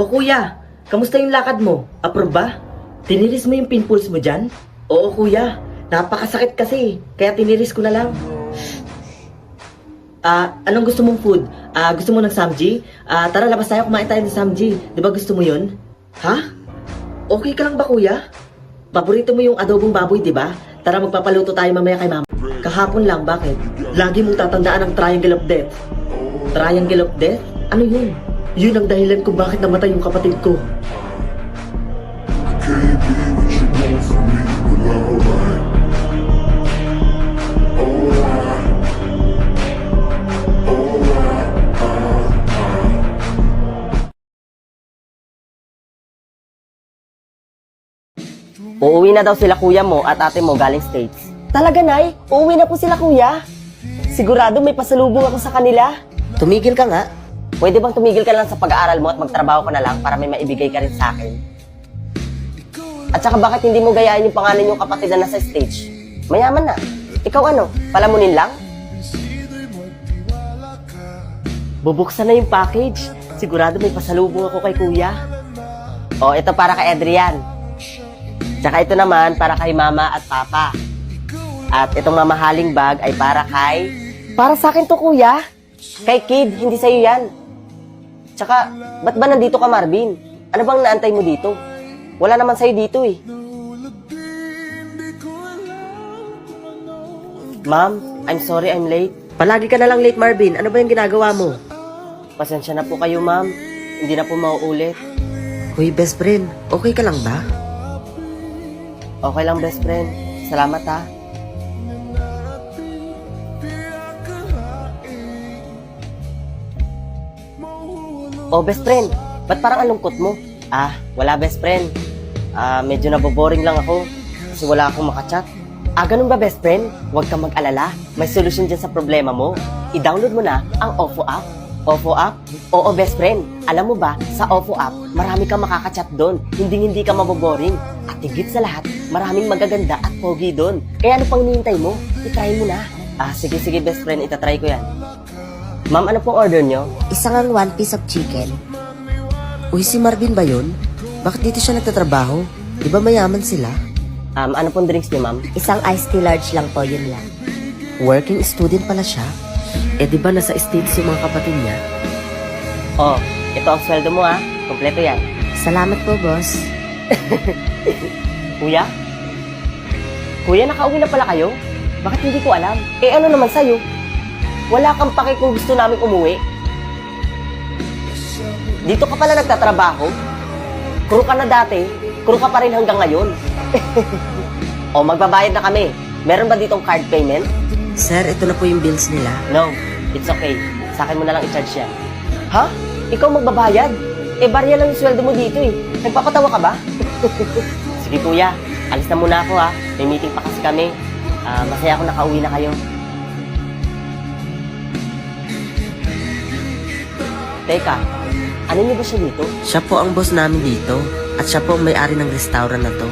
O kuya, kamusta yung lakad mo? Approve ba? Tiniris mo yung pimples mo dyan? Oo kuya, napakasakit kasi, kaya tiniris ko na lang. Anong gusto mong food? Gusto mo ng samji? Tara, labas tayo, kumain tayo ng samji. Di ba gusto mo yun? Ha? Okay ka lang ba kuya? Paborito mo yung adobong baboy, di ba? Tara, magpapaluto tayo mamaya kay mama. Kahapon lang, bakit? Lagi mong tatandaan ang triangle of death. Triangle of death? Ano yun? Yun ang dahilan kung bakit namatay yung kapatid ko. Can't be what you want from me, but alright. Alright. Uuwi na daw sila kuya mo at ate mo galing States. Talaga, Nay? Uuwi na po sila, kuya? Sigurado may pasalubong ako sa kanila. Tumigil ka nga. Pwede bang tumigil ka lang sa pag-aaral mo at magtrabaho ka na lang para may maibigay ka rin sa akin? At saka bakit hindi mo gayahin yung pangalan yung kapatid na nasa stage? Mayaman na. Ikaw ano? Palamunin lang? Bubuksan na yung package. Sigurado may pasalubong ako kay kuya. O, ito para kay Adrian. Tsaka ito naman para kay mama at papa. At itong mamahaling bag ay para kay... Para sa akin to, kuya. Kay Kid, hindi sa'yo yan. Tsaka, ba't ba nandito ka, Marvin? Ano bang naantay mo dito? Wala naman sa'yo dito eh. Ma'am, I'm sorry I'm late. Palagi ka na lang late, Marvin. Ano ba yung ginagawa mo? Pasensya na po kayo, ma'am. Hindi na po mauulit. Hoy, best friend. Okay ka lang ba? Okay lang, best friend. Salamat, ha. Oh, best friend. Ba't parang ang lungkot mo? Wala, best friend. Medyo naboboring lang ako kasi wala akong makachat. Ganun ba, best friend? Huwag kang mag-alala. May solusyon dyan sa problema mo. I-download mo na ang OFO app. OFO app? Oo, best friend. Alam mo ba, sa OFO app, marami kang makakachat doon. Hindi ka maboboring. At higit sa lahat, maraming magaganda at pogi doon. Kaya ano pang hinihintay mo? I-try mo na. Sige, best friend. Itatry ko yan. Ma'am, ano pong order nyo? Isang ang 1 piece of chicken. Uy, si Marvin ba yun? Bakit dito siya nagtatrabaho? Di ba mayaman sila? Ano pong drinks niyo, ma'am? Isang iced tea large lang po, yun lang. Working student pala siya? Di ba nasa States yung mga kapatid niya? Oh, ito ang sweldo mo, ha. Kompleto yan. Salamat po, boss. Kuya? Kuya, nakauwi na pala kayo? Bakit hindi ko alam? Ano naman sa'yo? Wala kang pake kung gusto namin umuwi. Dito ka pala nagtatrabaho? Crew ka na dati, crew ka pa rin hanggang ngayon. Magbabayad na kami. Meron ba ditong card payment? Sir, ito na po yung bills nila. No, it's okay. Sa akin mo na lang i-charge yan. Ha? Ikaw magbabayad? Barya lang yung sweldo mo dito eh. Nagpapatawa ka ba? Sige kuya, alis na muna ako ha. May meeting pa kasi kami. Masaya ako nakauwi na kayo. Teka, ano niyo ba siya dito? Siya po ang boss namin dito. At siya po ang may-ari ng restaurant na to.